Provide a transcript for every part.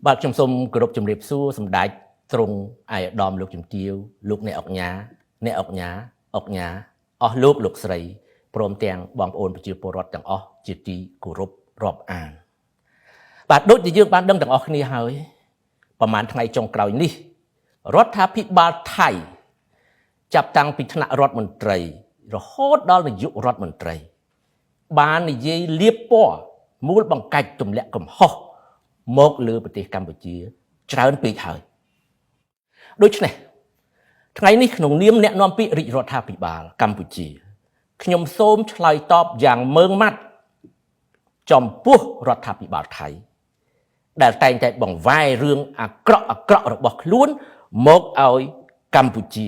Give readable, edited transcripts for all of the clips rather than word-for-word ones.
បាទខ្ញុំសូមគោរពជំរាបសួរសម្ដេចទ្រង់អាយដាមលោកជំទាវលោកអ្នកអង្គញាអ្នកអង្គញាអស់លោកស្រីព្រមទាំងបងប្អូនប្រជាពលរដ្ឋទាំងអស់ជាទីគោរពរាប់អានបាទដូចជាយើងបានដឹងទាំងអស់គ្នាហើយប្រហែលថ្ងៃចុងក្រោយនេះរដ្ឋាភិបាលថៃចាប់តាំងពីថ្នាក់រដ្ឋមន្ត្រីរហូតដល់នាយករដ្ឋមន្ត្រីបាននិយាយលៀបពណ៌មូលបង្កាច់ទម្លាក់កំហុសមកលើប្រទេសកម្ពុជាច្រើនពេកហើយដូច្នេះថ្ងៃនេះក្នុងនាមអ្នកនាំពាក្យរាជរដ្ឋាភិបាលកម្ពុជាខ្ញុំសូមឆ្លើយតបយ៉ាងម៉ឺងម៉ាត់ចំពោះរដ្ឋាភិបាលថៃដែលតែងតែបង្វែររឿងអាក្រក់របស់ខ្លួនមកឲ្យកម្ពុជា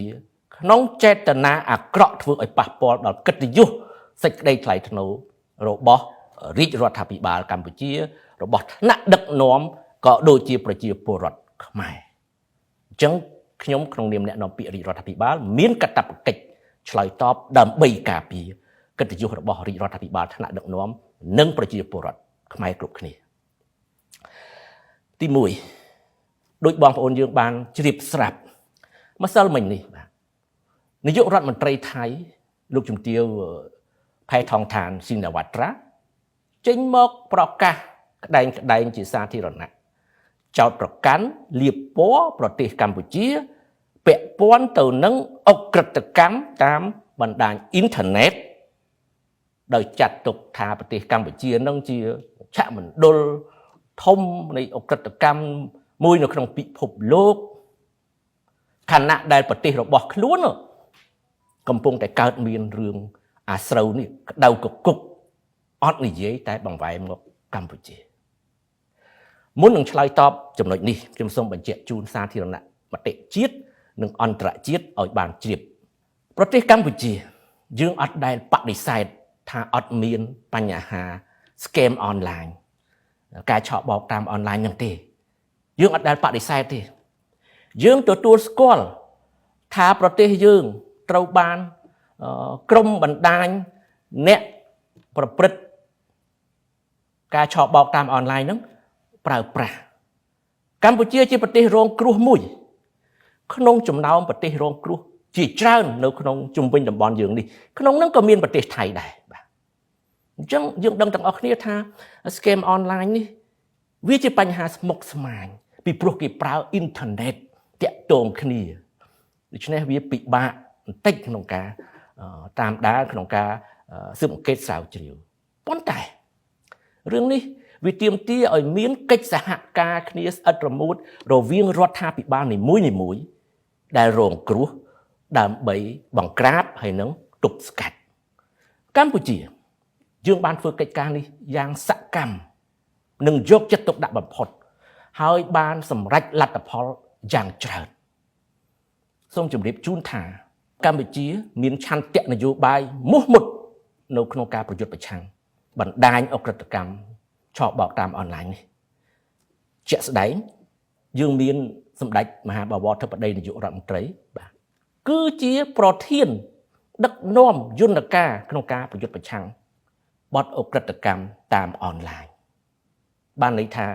ក្នុងចេតនាអាក្រក់ធ្វើឲ្យប៉ះពាល់ដល់កិត្តិយសសេចក្តីថ្លៃថ្នូររបស់រាជរដ្ឋាភិបាលកម្ពុជារបស់ថ្នាក់ដឹកនាំក៏ដូចជាប្រជាពលរដ្ឋខ្មែរអញ្ចឹងខ្ញុំក្នុងនាមអ្នកនាំពាក្យរាជរដ្ឋាភិបាលមានកាតព្វកិច្ចឆ្លើយតបដើម្បីការពារកិត្តិយសរបស់រាជរដ្ឋាភិបាលថ្នាក់ដឹកនាំនិងប្រជាពលរដ្ឋខ្មែរគ្រប់គ្នាទី1ដោយបងប្អូនយើងបានជ្រាបស្រាប់ម្សិលមិញនេះបាទនាយករដ្ឋមន្ត្រីថៃលោកជំទាវផែថងឋានស៊ីណាវ៉ាត្រាចេញមកប្រកាសក្តែងជាសាធារណៈចោទប្រកាន់លៀបពណ៌ប្រទេសកម្ពុជាពាក់ព័ន្ធទៅនឹងអក្រិតកម្មតាមបណ្ដាញអ៊ីនធឺណិតដោយចាត់ទុកថាប្រទេសកម្ពុជានឹងជាមជ្ឈមណ្ឌលធំនៃអក្រិតកម្មមួយនៅក្នុងពិភពលោកខណៈដែលប្រទេសរបស់ខ្លួនកំពុងតែកើតមានរឿងអាស្រូវនេះក្តៅកគុកអត់និយាយតែបង្វែរមកកម្ពុជាមុននឹងឆ្លើយតបចំណុចនេះខ្ញុំសូមបញ្ជាក់ជូនសាធារណមតិជាតិនិងអន្តរជាតិឲ្យបានជ្រាបប្រទេសកម្ពុជាយើងអត់ដែលបដិសេធថាអត់មានបញ្ហា scam online ការឆក់បោកតាមអនឡាញហ្នឹងទេយើងអត់ដែលបដិសេធទេយើងទទួលស្គាល់ថាប្រទេសយើងត្រូវបានក្រុមបណ្ដាញអ្នកប្រព្រឹត្តការឆក់បោកតាមអនឡាញហ្នឹងប្រើប្រាស់កម្ពុជាជាប្រទេសរងគ្រោះមួយក្នុងចំណោមប្រទេសរងគ្រោះជាច្រើននៅក្នុងជុំវិញតំបន់យើងនេះក្នុងហ្នឹងក៏មានប្រទេសថៃដែរបាទអញ្ចឹងយើងដឹងទាំងអស់គ្នាថា scam online នេះវាជាបញ្ហាស្មុគស្មាញពីព្រោះគេប្រើអ៊ីនធឺណិតតាក់ទងគ្នាដូច្នេះវាពិបាកបន្តិចក្នុងការតាមដានក្នុងការស៊ើបអង្កេតស្រាវជ្រាវប៉ុន្តែរឿងនេះវាទាមទារឲ្យមានកិច្ចសហការគ្នាស្អិតរមួតរវាងរដ្ឋាភិបាលនីមួយៗដែលរងគ្រោះដើម្បីបង្ក្រាបហើយនឹងទប់ស្កាត់កម្ពុជាយើងបានធ្វើកិច្ចការនេះយ៉ាងសកម្មនិងយកចិត្តទុកដាក់បំផុតហើយបានសម្រេចលទ្ធផលយ៉ាងច្រើនសូមជម្រាបជូនថាកម្ពុជាមានឆន្ទៈនយោបាយមោះមុតនៅក្នុងការប្រយុទ្ធប្រឆាំងបណ្ដាញអក្រិតកម្មឆក់បោកតាមអនឡាញនេះជាក់ស្ដែងយើងមានសម្ដេចមហាបវរធិបតីនាយករដ្ឋមន្ត្រីបាទគឺជាប្រធានដឹកនាំយន្តការក្នុងការប្រយុទ្ធប្រឆាំងបទអក្រិតកម្មតាមអនឡាញបានន័យថា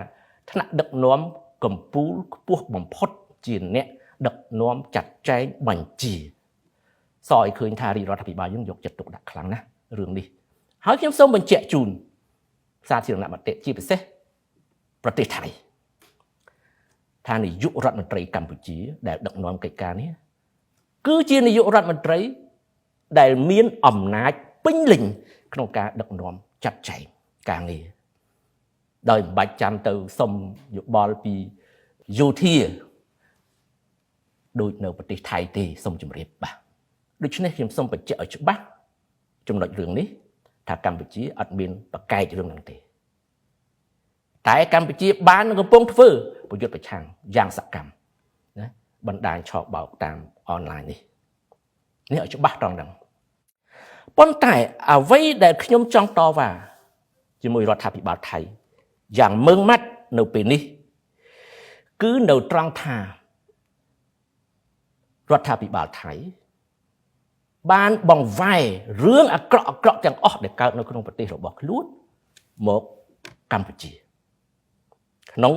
ថ្នាក់ដឹកនាំកម្ពុជាខ្ពស់បំផុតជាអ្នកដឹកនាំចាត់ចែងបញ្ជាសឲ្យឃើញថារាជរដ្ឋាភិបាលយើងយកចិត្តទុកដាក់ខ្លាំងណាស់រឿងនេះហើយខ្ញុំសូមបញ្ជាក់ជូនសាធារណមតិជាពិសេសប្រទេសថៃថានាយករដ្ឋមន្ត្រីកម្ពុជាដែលដឹកនាំកិច្ចការនេះគឺជានាយករដ្ឋមន្ត្រីដែលមានអំណាចពេញលេញក្នុងការដឹកនាំចាត់ចែងការងារដោយមិនបាច់ចាំទៅសុំយោបល់ពីយោធាដូចនៅប្រទេសថៃទេសូមជម្រាបបាទដូច្នេះខ្ញុំសូមបញ្ជាក់ឲ្យច្បាស់ចំណុចរឿងនេះថាកម្ពុជាអត់មានប្រកែករឿងហ្នឹងទេតែកម្ពុជាបានកំពុងធ្វើប្រយុទ្ធប្រឆាំងយ៉ាងសកម្មណាបណ្ដាញឆក់បោកតាមអនឡាញនេះឲ្យច្បាស់ត្រង់ហ្នឹងប៉ុន្តែអ្វីដែលខ្ញុំចង់តវ៉ាជាមួយរដ្ឋាភិបាលថៃយ៉ាងម៉ឺងម៉ាត់នៅពេលនេះគឺនៅត្រង់ថារដ្ឋាភិបាលថៃបានបង្វែររឿងអាក្រក់ទាំងអស់ដែលកើតនៅក្នុងប្រទេសរបស់ខ្លួនមកកម្ពុជាក្នុង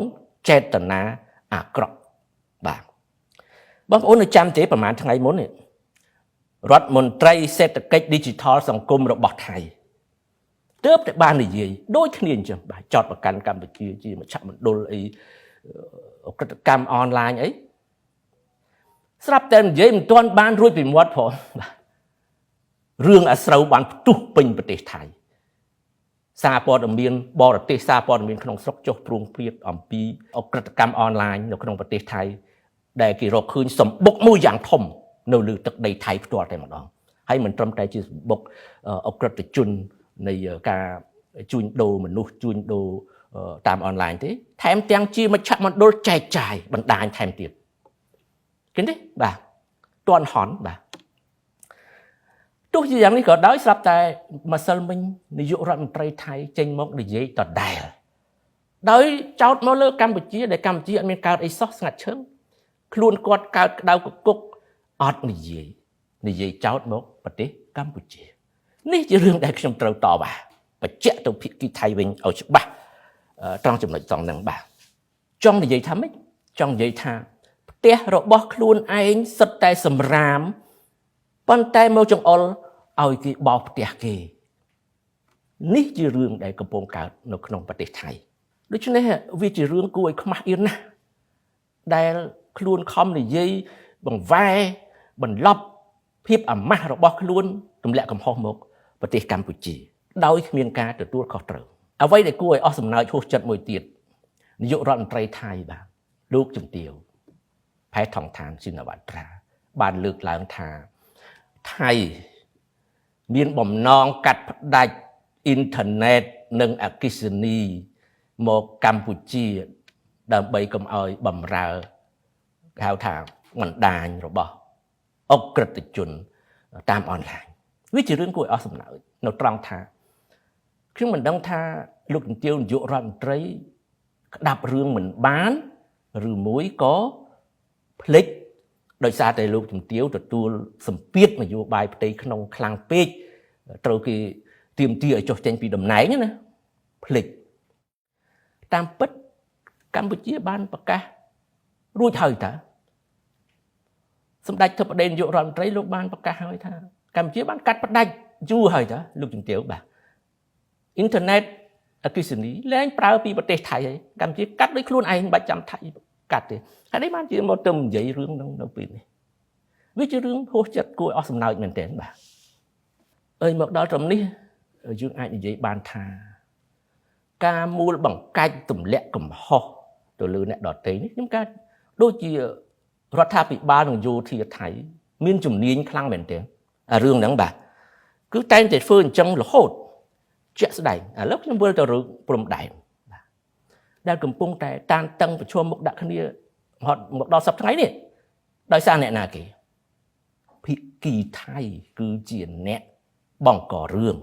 ចេតនាអាក្រក់បាទបងប្អូននៅចាំទេប្រហែលថ្ងៃមុននេះរដ្ឋមន្ត្រីសេដ្ឋកិច្ច Digital សង្គមរបស់ថៃទើបតែបាននិយាយដូចគ្នាអញ្ចឹងបាទចោតប្រកាន់កម្ពុជាជាមជ្ឈមណ្ឌលអីអក្រិតកម្មអនឡាញអីស្រាប់តែនិយាយមិនទាន់បានរួចពីមាត់ផងបាទរឿងអាស្រូវបានផ្ទុះពេញប្រទេសថៃសារព័ត៌មានបរទេសសារព័ត៌មានក្នុងស្រុកចុះព្រួងព្រាតអំពីអក្រិតកម្មអនឡាញនៅក្នុងប្រទេសថៃដែលគេរកឃើញសម្បុកមួយយ៉ាងធំនៅលើទឹកដីថៃផ្ទាល់តែម្ដងហើយមិនត្រឹមតែជាសម្បុកអក្រិតជននៃការជួញដូរមនុស្សជួញដូរតាមអនឡាញទេថែមទាំងជាមជ្ឈមណ្ឌលចែកចាយបណ្ដាញថែមទៀតឃើញទេបាទទាន់ហន់បាទទោះជាយ៉ាងនេះក៏ដោយស្រាប់តែម្សិលមិញនាយករដ្ឋមន្ត្រីថៃចេញមកនិយាយដដែលដោយចោទមកលើកម្ពុជាដែលកម្ពុជាអត់មានកើតអីសោះស្ងាត់ឈឹងខ្លួនគាត់កើតក្តៅកគុកអត់និយាយចោទមកប្រទេសកម្ពុជានេះជារឿងដែលខ្ញុំត្រូវតបបញ្ជាក់ទៅភាគីថៃវិញឲ្យច្បាស់ត្រង់ចំណុចត្រង់ហ្នឹងបាទចង់និយាយថាម៉េចចង់និយាយថាផ្ទះរបស់ខ្លួនឯងសិតតែសម្រាមប៉ុន្តែមកចង្អុលឲ្យគេបោសផ្ទះគេនេះជារឿងដែលកំពុងកើតនៅក្នុងប្រទេសថៃដូច្នេះវាជារឿងគួរឲ្យខ្មាស់អៀនណាស់ដែលខ្លួនខំនិយាយបង្វែរបន្លប់ភាពអាម៉ាស់របស់ខ្លួនទម្លាក់កំហុសមកប្រទេសកម្ពុជាដោយគ្មានការទទួលខុសត្រូវអ្វីដែលគួរឲ្យអស់សំណើចហួសចិត្តមួយទៀតនាយករដ្ឋមន្ត្រីថៃបាទលោកជំទាវផែថងឋានស៊ីណាវ៉ាត្រាបានលើកឡើងថាថៃមានបំណងកាត់ផ្ដាច់អ៊ីនធឺណិតនិងអគ្គិសនីមកកម្ពុជាដើម្បីកុំឲ្យបំរើគេហៅថាបណ្ដាញរបស់អក្រិតជនតាមអនឡាញវាជារឿងគួរឲ្យអស់សំណើចនៅត្រង់ថាខ្ញុំមិនដឹងថាលោកជំទាវនាយករដ្ឋមន្ត្រីក្តាប់រឿងមិនបានឬមួយក៏ភ្លេចដោយសារតែលោកជំទាវទទួលសម្ពាធនយោបាយផ្ទៃក្នុងខ្លាំងពេកត្រូវគេទាមទារឲ្យចុះចេញពីតំណែងណាភ្លេចតាមពិតកម្ពុជាបានប្រកាសរួចហើយតើសម្ដេចធិបតីនាយករដ្ឋមន្ត្រីលោកបានប្រកាសហើយថាកម្ពុជាបានកាត់ផ្ដាច់យូរហើយតើលោកជំទាវបាទអ៊ីនធឺណិតអគ្គិសនីលែងប្រើពីប្រទេសថៃហើយកម្ពុជាកាត់ដោយខ្លួនឯងមិនបាច់ចាំថៃកាត់ទេហើយនេះបានជាមកទៅនិយាយរឿងហ្នឹងនៅពេលនេះវាជារឿងហួសចិត្តគួរអស់សំណើចមែនទែនបាទអើយមកដល់ត្រឹមនេះយើងអាចនិយាយបានថាការមូលបង្កាច់ទម្លាក់កំហុសទៅលើអ្នកដទៃនេះខ្ញុំកាដូចជារដ្ឋាភិបាលនិងយោធាថៃមានជំនាញខ្លាំងមែនទែនរឿងហ្នឹងបាទគឺតែងតែធ្វើអញ្ចឹងរហូតជាក់ស្ដែងឥឡូវខ្ញុំវិលទៅរឿងព្រំដែនបាទដែលកំពុងតែតានតឹងប្រឈមមុខដាក់គ្នាមកដល់សប្តាហ៍ថ្ងៃនេះដោយសារអ្នកណាគេភិក្ខីថៃគឺជាអ្នកបង្ករឿង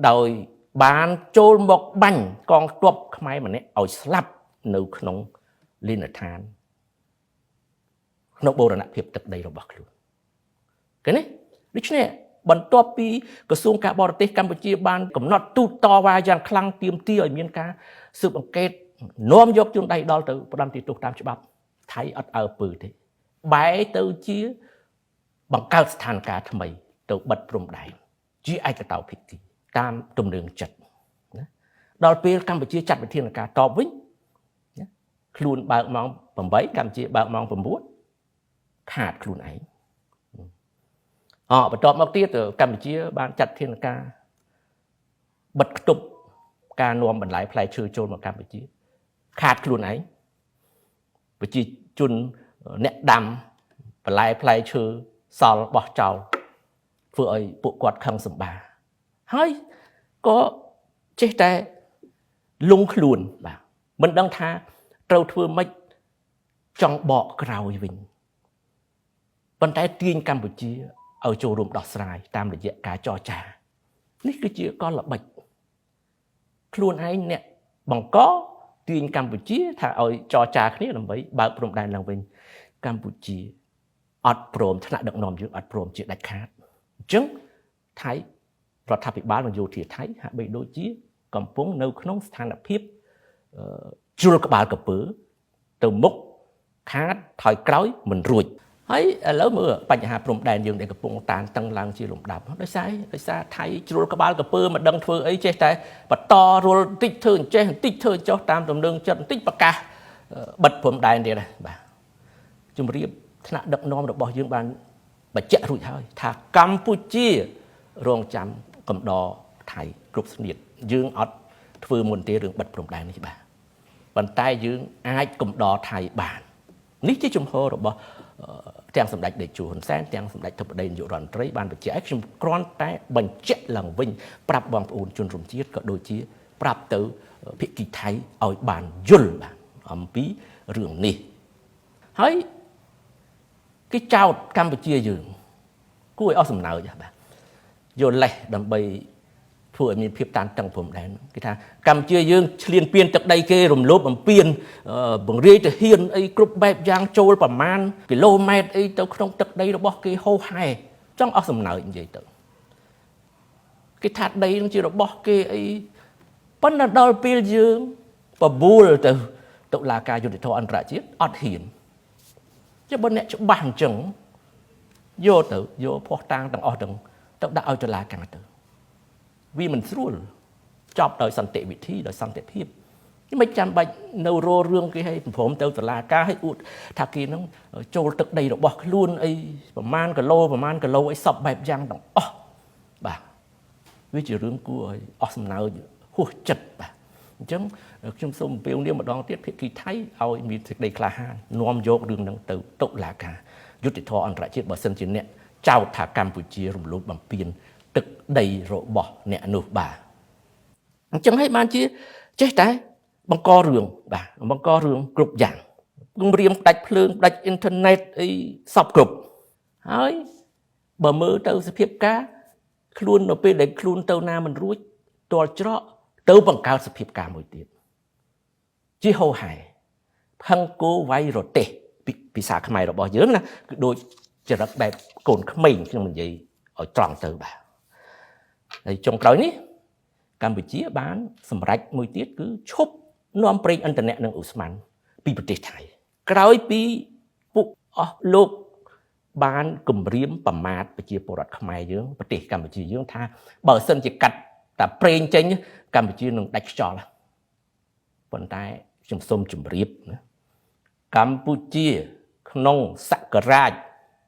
ដោយបានចូលមកបាញ់កងទ័ពខ្មែរម្នាក់ឲ្យស្លាប់នៅក្នុងលីនដ្ឋានក្នុងបូរណភាពទឹកដីរបស់ខ្លួនឃើញទេដូច្នេះបន្ទាប់ពីក្រសួងការបរទេសកម្ពុជាបានកំណត់ទូតតវ៉ាយ៉ាងខ្លាំងទាមទារឲ្យមានការស៊ើបអង្កេតនាំយកជនដៃដល់ទៅផ្ដន្ទាទោសតាមច្បាប់ថៃអត់អើពើទេបែរទៅជាបង្កើតស្ថានភាពថ្មីទៅបិទព្រំដែនជាឯកតោភាគីតាមទំនឹងចិត្តណាដល់ពេលកម្ពុជាចាត់វិធានការតបវិញណាខ្លួនបើកម៉ោង8កម្ពុជាបើកម៉ោង9ខាតខ្លួនឯងបន្ទាប់មកទៀតកម្ពុជាបានចាត់វិធានការបិទគប់ការនាំបន្លែផ្លែឈើចូលមកកម្ពុជាខាតខ្លួនឯងប្រជាជនអ្នកដាំបន្លែផ្លែឈើសល់បោះចោលធ្វើឲ្យពួកគាត់ខឹងសម្បាហើយក៏ចេះតែលងខ្លួនបាទមិនដឹងថាត្រូវធ្វើម៉េចចង់បកក្រោយវិញប៉ុន្តែទាញកម្ពុជាឲ្យចូលរួមដោះស្រាយតាមរយៈការចរចានេះគឺជាកលល្បិចខ្លួនឯងអ្នកបង្កទាញកម្ពុជាថាឲ្យចរចាគ្នាដើម្បីបើកព្រំដែនឡើងវិញកម្ពុជាអត់ព្រមថ្នាក់ដឹកនាំយើងអត់ព្រមជាដាច់ខាតអញ្ចឹងថៃរដ្ឋាភិបាលនិងយោធាថៃហាក់បីដូចជាកំពុងនៅក្នុងស្ថានភាព ជ្រុលក្បាលកពើទៅមុខខាតថយក្រោយមិនរួចហើយឥឡូវមើលបញ្ហាព្រំដែនយើងដែលកំពុងតានតឹងឡើងជាលំដាប់ដោយសារថៃជ្រុលក្បាលកពើមិនដឹងធ្វើអីចេះតែបន្តរុលបន្តិចធ្វើអញ្ចេះបន្តិចធ្វើចុះតាមទំនឹងចិត្តបន្តិចប្រកាសបិទព្រំដែនទៀតបាទជំរាបថ្នាក់ដឹកនាំរបស់យើងបានបញ្ជាក់រួចហើយថាកម្ពុជារងចាំកំដរថៃគ្រប់ស្នៀតយើងអត់ធ្វើមុនទេរឿងបិទព្រំដែននេះបាទប៉ុន្តែយើងអាចកំដរថៃបាននេះជាជំហររបស់ទាំងសម្ដេចតេជោហ៊ុនសែនទាំងសម្ដេចធិបតីនាយករដ្ឋមន្ត្រីបានបញ្ជាក់ឲ្យខ្ញុំគ្រាន់តែបញ្ជាក់ឡើងវិញប្រាប់បងប្អូនជនរួមជាតិក៏ដូចជាប្រាប់ទៅភាគីថៃឲ្យបានយល់បាទអំពីរឿងនេះហើយគេចោទកម្ពុជាយើងគួរឲ្យអស់សំណើចបាទយកលេសដើម្បីធ្វើឲ្យមានភាពតានតឹងព្រំដែនគេថាកម្ពុជាយើងឈ្លានពានទឹកដីគេរំលោភបំពានបង្រាយទាហានអីគ្រប់បែបយ៉ាងចូលប្រមាណគីឡូម៉ែត្រអីទៅក្នុងទឹកដីរបស់គេហូរហែចង់អស់សំណើចនិយាយទៅគេថាដីនឹងជារបស់គេអីប៉ុន្តែដល់ពេលយើងបបួលទៅតុលាការយុត្តិធម៌អន្តរជាតិអត់ហ៊ានជាបើអ្នកច្បាស់អញ្ចឹងយកភ័ស្តុតាងទាំងអស់ទាំងទៅដាក់ឲ្យតុលាការទៅវាមិនស្រួលចប់ដោយសន្តិវិធីដោយសន្តិភាពមិនចាំបាច់នៅរោរឿងគេឲ្យព្រមទៅតុលាការឲ្យអួតថាគេនឹងចូលទឹកដីរបស់ខ្លួនអីប្រមាណគីឡូអីសពបែបយ៉ាងទាំងអស់បាទវាជារឿងគួរឲ្យអស់សំណើចហួសចិត្តបាទអញ្ចឹងខ្ញុំសូមអំពាវនាវម្ដងទៀតភាគីថៃឲ្យមានសេចក្តីក្លាហាននាំយករឿងនឹងទៅតុលាការយុត្តិធម៌អន្តរជាតិបើសិនជាអ្នកចោទថាកម្ពុជារំលោភបំពានទឹកដីរបស់អ្នកនោះបាទអញ្ចឹងហើយបានជាចេះតែបង្ករឿងបាទបង្ករឿងគ្រប់យ៉ាងគំរាមផ្ដាច់ភ្លើងផ្ដាច់អ៊ីនធឺណិតអីសពគ្រប់ហើយបើមើលទៅសភាពការខ្លួននៅពេលដែលខ្លួនទៅណាមិនរួចទាល់ច្រកទៅបង្កើតសភាពការមួយទៀតជាហោហែផឹងគោវាយរទេសភាសាខ្មែររបស់យើងណាគឺដូចចរិតបែបកូនក្មេងខ្ញុំនិយាយឲ្យត្រង់ទៅបាទហើយចុងក្រោយនេះកម្ពុជាបានសម្រេចមួយទៀតគឺឈប់នាំប្រេងឥន្ធនៈនិងឧស្ម័នពីប្រទេសថៃក្រោយពីពួកអស់លោកបានគម្រាមប្រមាថប្រជាពលរដ្ឋខ្មែរយើងប្រទេសកម្ពុជាយើងថាបើសិនជាកាត់តែប្រេងចេញកម្ពុជានឹងដាច់ខ្យល់ប៉ុន្តែខ្ញុំសូមជម្រាបណាកម្ពុជាក្នុងសករាជ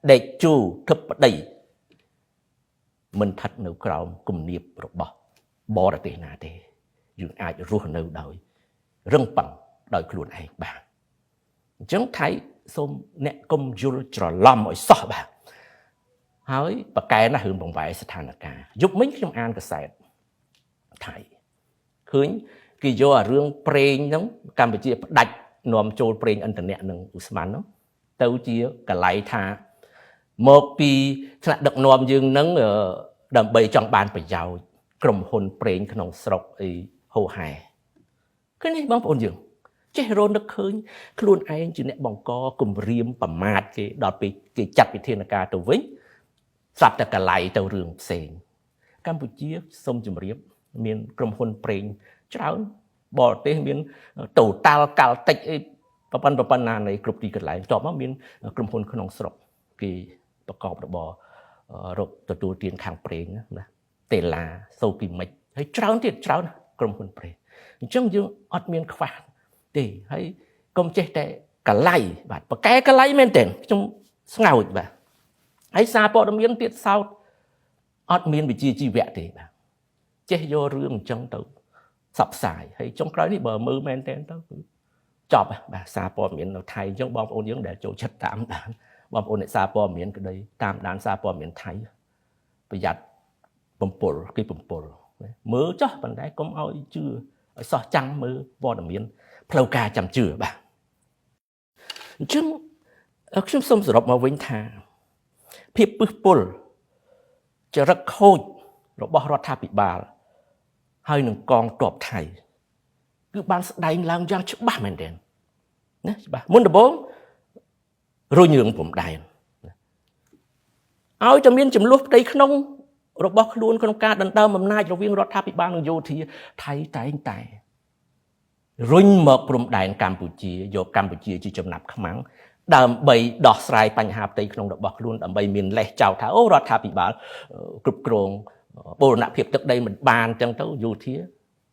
តេជោធិបតីមិនស្ថិតនៅក្រោមគំនាបរបស់បរទេសណាទេយើងអាចរស់នៅដោយរឹងប៉ឹងដោយខ្លួនឯងបាទអញ្ចឹងថៃសូមអ្នកកុំយល់ច្រឡំឲ្យសោះបាទហើយប្រកែណាស់រឿងបង្វែរស្ថានភាពយប់មិញខ្ញុំអានកសែតថៃឃើញគេយកអារឿងប្រេងហ្នឹងកម្ពុជាផ្ដាច់នាំចូលប្រេងឥន្ធនៈនិងឧស្ម័នហ្នឹងទៅជាកលៃថាមកពីថ្នាក់ដឹកនាំយើងនឹងដើម្បីចង់បានប្រយោជន៍ក្រុមហ៊ុនប្រេងក្នុងស្រុកអីហូហែឃើញនេះបងប្អូនយើងចេះរនឹកឃើញខ្លួនឯងជាអ្នកបង្កគំរាមប្រមាថគេដល់ពេលគេចាត់វិធានការទៅវិញស្រាប់តែកលៃទៅរឿងផ្សេងកម្ពុជាសូមជម្រាបមានក្រុមហ៊ុនប្រេងច្រើនបរទេសមានតូតាល់កាល់តិចអីប៉ុណ្ណានៃគ្រប់ទីកន្លែងតបមកមានក្រុមហ៊ុនក្នុងស្រុកគេប្រកបរបររកទទួលទានខាងប្រេងណាតេឡាសូគីមិចហើយច្រើនទៀតច្រើនក្រុមហ៊ុនប្រេងអញ្ចឹងយើងអត់មានខ្វះទេហើយកុំចេះតែកលៃបាទប្រកែកលៃមែនទេខ្ញុំស្ងោចបាទហើយសារព័ត៌មានទៀតសោតអត់មានវិជ្ជាជីវៈទេបាទចេះយករឿងអញ្ចឹងទៅផ្សព្វផ្សាយហើយចុងក្រោយនេះបើមើលមែនទេទៅគឺចប់បាទសារព័ត៌មាននៅថៃអញ្ចឹងបងប្អូនយើងដែលចូលចិត្តតាមដានបងប្អូនអ្នកសារព័ត៌មានក្តីតាមដានសារព័ត៌មានថៃប្រយ័ត្នបំពុលគេបំពុលមើលចោះប៉ុន្តែកុំឲ្យជឿឲ្យសោះចាំងមើលព័ត៌មានផ្លូវការចាំជឿបាទអញ្ចឹងខ្ញុំសូមសរុបមកវិញថាភាពពឹសពុលចរិតខូចរបស់រដ្ឋាភិបាលហើយនឹងកងទ័ពថៃគឺបានស្ដែងឡើងយ៉ាងច្បាស់មែនទែនណាច្បាស់មុនដំបូងរុញរឿងព្រំដែនឲ្យតែមានចំនួនផ្ទៃក្នុងរបស់ខ្លួនក្នុងការដណ្ដើមអំណាចរវាងរដ្ឋាភិបាលនិងយោធាថៃតែងតែ រុញមកព្រំដែនកម្ពុជាយកកម្ពុជាជាចំណាប់ខ្មាំងដើម្បីដោះស្រាយបញ្ហាផ្ទៃក្នុងរបស់ខ្លួនដើម្បីមានលេសចោលថាអូរដ្ឋាភិបាលគ្រប់គ្រងបូរណភាពទឹកដីមិនបានចឹងទៅយោធា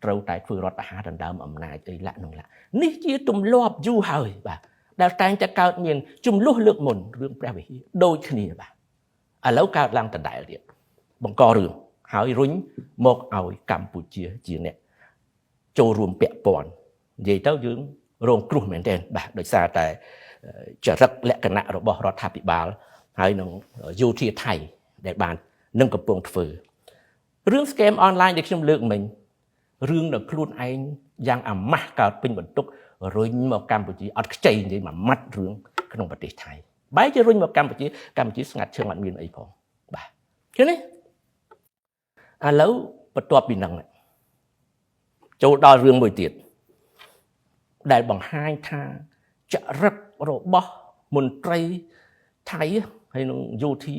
ត្រូវតែធ្វើរដ្ឋប្រហារដណ្ដើមអំណាចអីឡាក់នោះឡាក់នេះជាទម្លាប់យូរហើយបាទដែលតែងតែកើតមានចំនួនលើកមុនរឿងព្រះវិហារដូចគ្នាបាទឥឡូវកើតឡើងដដែលទៀតបង្ករឿងហើយរុញមកឲ្យកម្ពុជាជាអ្នកចូលរួមពាក់ព័ន្ធនិយាយទៅយើងរងគ្រោះមែនទែនបាទដោយសារតែចរិតលក្ខណៈរបស់រដ្ឋាភិបាលហើយនឹងយោធាថៃដែលបាននឹងកំពុងធ្វើរឿង scam online ដែលខ្ញុំលើកមិញរឿងដល់ខ្លួនឯងយ៉ាងអាម៉ាស់កើតពេញបន្ទុករុញមកកម្ពុជាអត់ខ្ចីនិយាយមួយម៉ាត់រឿងក្នុងប្រទេសថៃបែរជារុញមកកម្ពុជាស្ងាត់ឈឹងអត់មានអីផងបាទឃើញទេឥឡូវបន្ទាប់ពីហ្នឹងចូលដល់រឿងមួយទៀតដែលបង្ហាញថាចរិតរបស់មន្ត្រីថៃហើយនឹងយោធា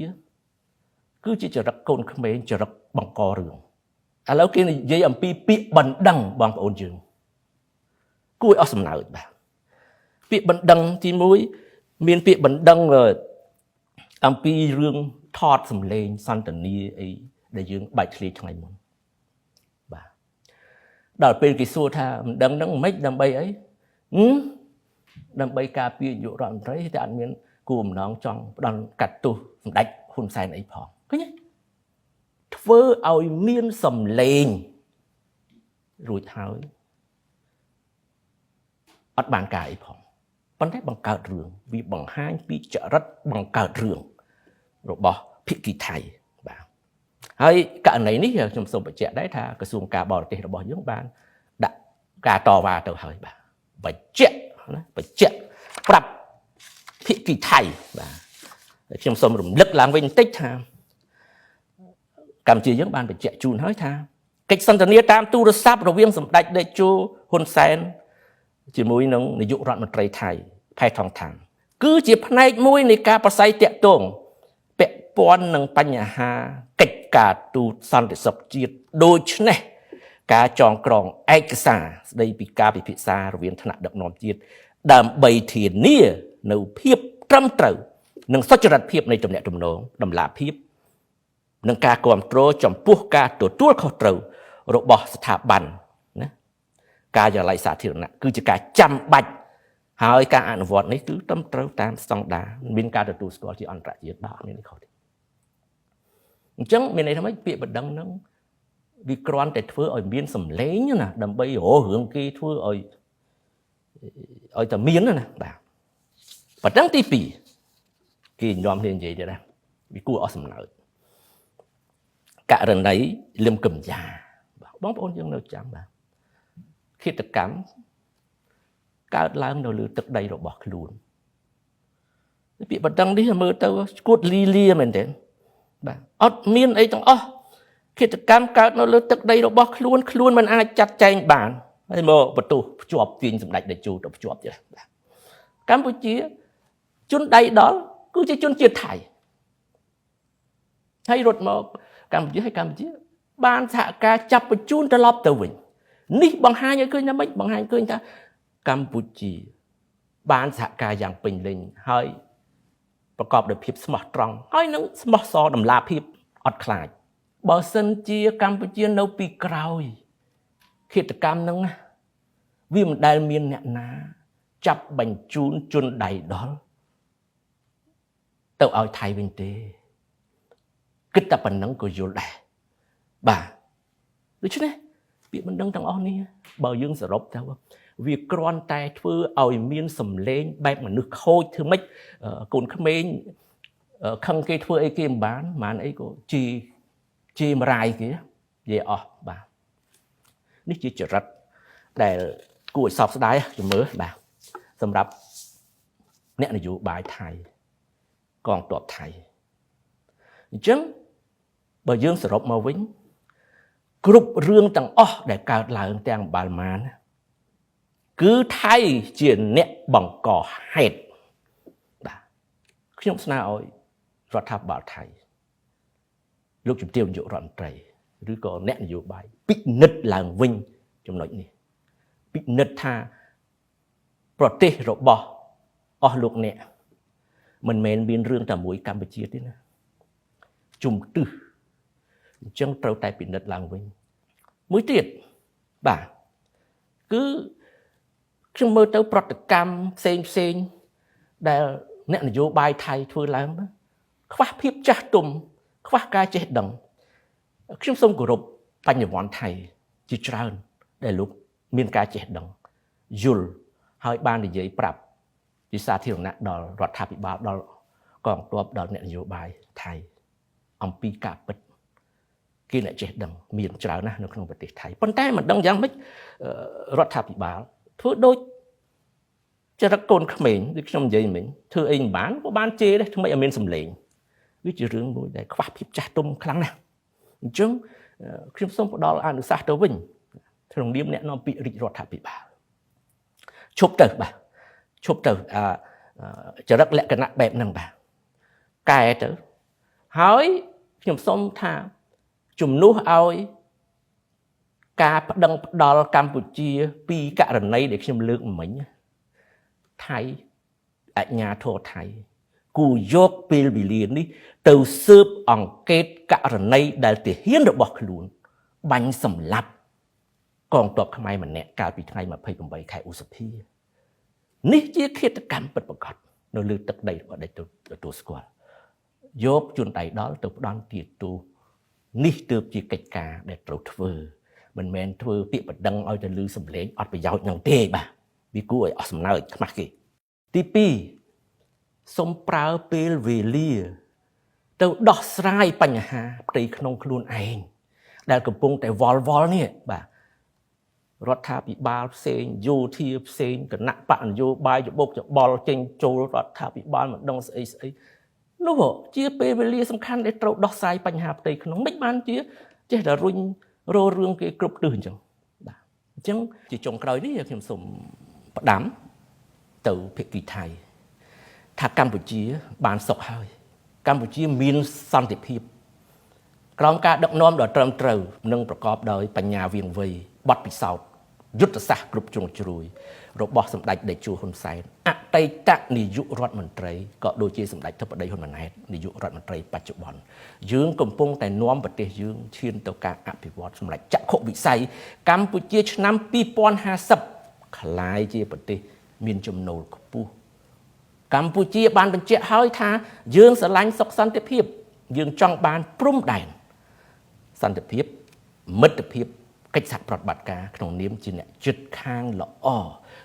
គឺជាចរិតកូនក្មេងចរិតបង្ករឿងឥឡូវគេនិយាយអំពីពាក្យបណ្ដឹងបងប្អូនយើងគួរឲ្យអស់សំណើចបាទពាក្យបណ្ដឹងទី1មានពាក្យបណ្ដឹងអំពីរឿងថតសម្លេងសន្ទនាអីដែលយើងបែកធ្លាយថ្ងៃមុនបាទដល់ពេលគេសួរថាបណ្ដឹងហ្នឹងមិនដើម្បីអីដើម្បីការពារនាយករដ្ឋមន្ត្រីតែអត់មានគោលបំណងចង់ផ្ដន់កាត់ទោសសម្ដេចហ៊ុនសែនអីផងឃើញទេធ្វើឲ្យមានសម្លេងរួចហើយអត់បានការអីផងប៉ុន្តែបង្កើតរឿងវាបង្ហាញពីចរិតបង្កើតរឿងរបស់ភាគីថៃបាទហើយករណីនេះខ្ញុំសូមបញ្ជាក់ដែរថាក្រសួងការបរទេសរបស់យើងបានដាក់ការតវ៉ាទៅហើយបាទបញ្ជាក់ប្រាប់ភាគីថៃបាទខ្ញុំសូមរំលឹកឡើងវិញបន្តិចថាកម្ពុជាយើងបានបញ្ជាក់ជូនហើយថាកិច្ចសន្ទនាតាមទូរស័ព្ទរវាងសម្ដេចតេជោហ៊ុនសែនជាមួយនឹងនាយករដ្ឋមន្ត្រីថៃផែថងថានគឺជាផ្នែកមួយនៃការប្រស័យតាក់ទងពាក់ព័ន្ធនឹងបញ្ហាកិច្ចការទូតសន្តិសុខជាតិដូច្នេះការចងក្រងឯកសារស្ដីពីការពិភាក្សារវាងថ្នាក់ដឹកនាំជាតិដើម្បីធានានៅភាពត្រឹមត្រូវនិងសុចរិតភាពនៃទំនាក់ទំនងតម្លាភាពនិងការគ្រប់គ្រងចំពោះការទទួលខុសត្រូវរបស់ស្ថាប័នណាការិយាល័យសាធារណៈគឺជាការចាំបាច់ហើយការអនុវត្តនេះគឺត្រឹមត្រូវតាមស្តង់ដារមានការទទួលស្គាល់ជាអន្តរជាតិបាទមានខុសទេអញ្ចឹងមានន័យថាម៉េចពាក្យបណ្ដឹងហ្នឹងវាគ្រាន់តែធ្វើឲ្យមានសម្លេងណាដើម្បីរឿងគេធ្វើឲ្យតែមានណាបាទប៉ុណ្ណឹងទី2គេនាំគ្នានិយាយទៀតណាវាគួរអស់សំណើចករណីលឹមកំយ៉ាបងប្អូនយើងនៅចាំបាទឃាតកម្មកើតឡើងនៅលើទឹកដីរបស់ខ្លួនពាក្យបណ្ដឹងនេះមើលទៅឈួតលីលាមែនទេបាទអត់មានអីទាំងអស់ឃាតកម្មកើតនៅលើទឹកដីរបស់ខ្លួនមិនអាចចាត់ចែងបានហើយមកបន្ទោសភ្ជាប់ទាញសម្ដេចតេជោទៅភ្ជាប់ទៀតបាទកម្ពុជាជនដៃដល់គឺជាជនជាតិថៃហើយរត់មកកម្ពុជាបានសហការចាប់បញ្ជូនត្រឡប់ទៅវិញនេះបង្ហាញឲ្យឃើញថាម៉េចបង្ហាញឃើញថាកម្ពុជាបានសហការយ៉ាងពេញលេញហើយប្រកបដោយភាពស្មោះត្រង់ហើយនឹងស្មោះសរតម្លាភាពអត់ខ្លាចបើសិនជាកម្ពុជានៅពីក្រោយឃាតកម្មហ្នឹងវាមិនដែលមានអ្នកណាចាប់បញ្ជូនជនដៃដល់ទៅឲ្យថៃវិញទេគិតតែប៉ុណ្្នឹងក៏យល់ដែរបាទដូច្នេះពាក្យបណ្ដឹងទាំងអស់នេះបើយើងសរុបទៅវាគ្រាន់តែធ្វើឲ្យមានសម្លេងបែបមនុស្សខូចធ្វើម៉េចកូនក្មេងខឹងគេធ្វើអីគេមិនបានអីក៏ជាមរាយគេនិយាយអស់បាទនេះជាចរិតដែលគួរឲ្យសោកស្ដាយជំរឿបាទសម្រាប់អ្នកនយោបាយថៃកងទ័ពថៃអញ្ចឹងបើយើងសរុបមកវិញគ្រប់រឿងទាំងអស់ដែលកើតឡើងទាំងបាល់ម៉ានគឺថៃជាអ្នកបង្កហេតុបាទខ្ញុំស្នើឲ្យរដ្ឋាភិបាលថៃលោកជំទាវនាយករដ្ឋមន្ត្រីឬក៏អ្នកនយោបាយពិនិត្យឡើងវិញចំណុចនេះ ពិនិត្យថាប្រទេសរបស់អស់លោកអ្នកមិនមែនមានរឿងតែមួយកម្ពុជាទេណាជំទឹះអញ្ចឹងត្រូវតែពិនិត្យឡើងវិញមួយទៀតបាទគឺខ្ញុំមើលទៅប្រតិកម្មផ្សេងដែលអ្នកនយោបាយថៃធ្វើឡើងខ្វះភាពចាស់ទុំខ្វះការចេះដឹងខ្ញុំសូមគោរពបញ្ញវន្តថៃជាច្រើនដែលលោកមានការចេះដឹងយល់ហើយបាននិយាយប្រាប់ជាសាធារណៈដល់រដ្ឋាភិបាលដល់កងទ័ពដល់អ្នកនយោបាយថៃអំពីការពិតគេអ្នកចេះដឹងមានច្រើនណាស់នៅក្នុងប្រទេសថៃប៉ុន្តែមិនដឹងយ៉ាងម៉េចរដ្ឋាភិបាលធ្វើដូចចរិតកូនក្មេងដូចខ្ញុំនិយាយមិញធ្វើអីមិនបានក៏បានជេរដែរថ្មីឲ្យមានសម្លេងវាជារឿងមួយដែលខ្វះភាពចាស់ទុំខ្លាំងណាស់អញ្ចឹងខ្ញុំសូមផ្ដល់អនុសាសន៍ទៅវិញក្នុងនាមអ្នកនាំពាក្យរាជរដ្ឋាភិបាលឈប់ទៅបាទឈប់ទៅចរិតលក្ខណៈបែបហ្នឹងបាទកែទៅហើយខ្ញុំសូមថាជំនួសឲ្យការប្តឹងផ្ដាល់កម្ពុជាពីករណីដែលខ្ញុំលើកមិញថៃអញ្ញាធរថៃគូយកពេលវេលានេះទៅស៊ើបអង្កេតករណីដែលទាហានរបស់ខ្លួនបាញ់សម្លាប់កងទ័ពខ្មែរម្នាក់កាលពីថ្ងៃ28ខែឧសភានេះជាឃាតកម្មពិតប្រាកដនៅលើទឹកដីរបស់ដេចទទួលស្គាល់យកជួនដៃដល់ទៅផ្ដន់ទាទូនេះទើបជាកិច្ចការដែលត្រូវធ្វើមិនមែនធ្វើពាក្យបណ្ដឹងឲ្យទៅលឺសម្លេងអត់ប្រយោជន៍នឹងទេបាទវាគួរឲ្យអស់សំណើចខ្មាស់គេទី2សូមប្រើពេលវេលាទៅដោះស្រាយបញ្ហាផ្ទៃក្នុងខ្លួនឯងដែលកំពុងតែវល់នេះបាទរដ្ឋាភិបាលផ្សេងយោធាផ្សេងគណៈបកនយោបាយច្បុកច្បល់ចេញចូលរដ្ឋាភិបាលមិនដឹងស្អីនោះជាពេលវេលាសំខាន់ដែលត្រូវដោះស្រាយបញ្ហាផ្ទៃក្នុងមិនបានជាចេះតែរុញរោរឿងគេគ្រប់ទិសអញ្ចឹងបាទអញ្ចឹងជាចុងក្រោយនេះខ្ញុំសូមផ្ដាំទៅភាគីថៃថាកម្ពុជាបានសុខហើយកម្ពុជាមានសន្តិភាពក្រោមការដឹកនាំដ៏ត្រឹមត្រូវនិងប្រកបដោយបញ្ញាវាងវៃបទពិសោធន៍យុទ្ធសាស្ត្រគ្រប់ជ្រុងជ្រោយរបស់សម្ដេចតេជោហ៊ុនសែនអតីតនាយករដ្ឋមន្ត្រីក៏ដូចជាសម្ដេចធិបតីហ៊ុនម៉ាណែតនាយករដ្ឋមន្ត្រីបច្ចុប្បន្នយើងកំពុងតែនាំប្រទេសយើងឈានទៅការអភិវឌ្ឍសម្រាប់ចក្ខុវិស័យកម្ពុជាឆ្នាំ2050ក្លាយជាប្រទេសមានចំណូលខ្ពស់កម្ពុជាបានបញ្ជាក់ហើយថាយើងស្រឡាញ់សុខសន្តិភាពយើងចង់បានព្រំដែនសន្តិភាពមិត្តភាពកិច្ចសហប្រតិបត្តិការក្នុងនាមជាអ្នកជិតខាងល្អ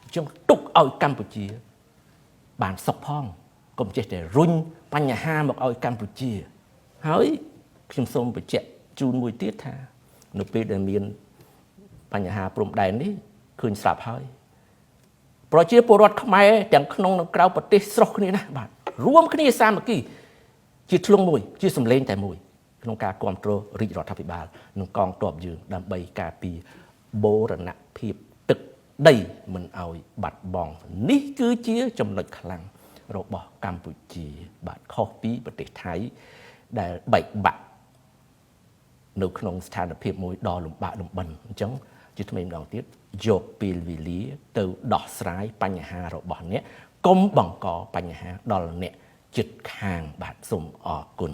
អញ្ចឹងទុកឲ្យកម្ពុជាបានសុខផងកុំចេះតែរុញបញ្ហាមកឲ្យកម្ពុជាហើយខ្ញុំសូមបញ្ជាក់ជូនមួយទៀតថានៅពេលដែលមានបញ្ហាព្រំដែននេះឃើញស្រាប់ហើយប្រជាពលរដ្ឋខ្មែរទាំងក្នុងនិងក្រៅប្រទេសស្រុះគ្នាណាបាទរួមគ្នាសាមគ្គីជាធ្លុងមួយជាសម្លេងតែមួយក្នុងការគ្រប់គ្រងរាជរដ្ឋាភិបាលនិងកងទ័ពយើងដើម្បីការពារបូរណភាពទឹកដីមិនឲ្យបាត់បង់នេះគឺជាចំណុចខ្លាំងរបស់កម្ពុជាបាទខុសពីប្រទេសថៃដែលបែកបាក់នៅក្នុងស្ថានភាពមួយដ៏លំបាកលំបិនអញ្ចឹងជាថ្មីម្ដងទៀតយកពេលវេលាទៅដោះស្រាយបញ្ហារបស់អ្នកកុំបង្កបញ្ហាដល់អ្នកជិតខាងបាទសូមអរគុណ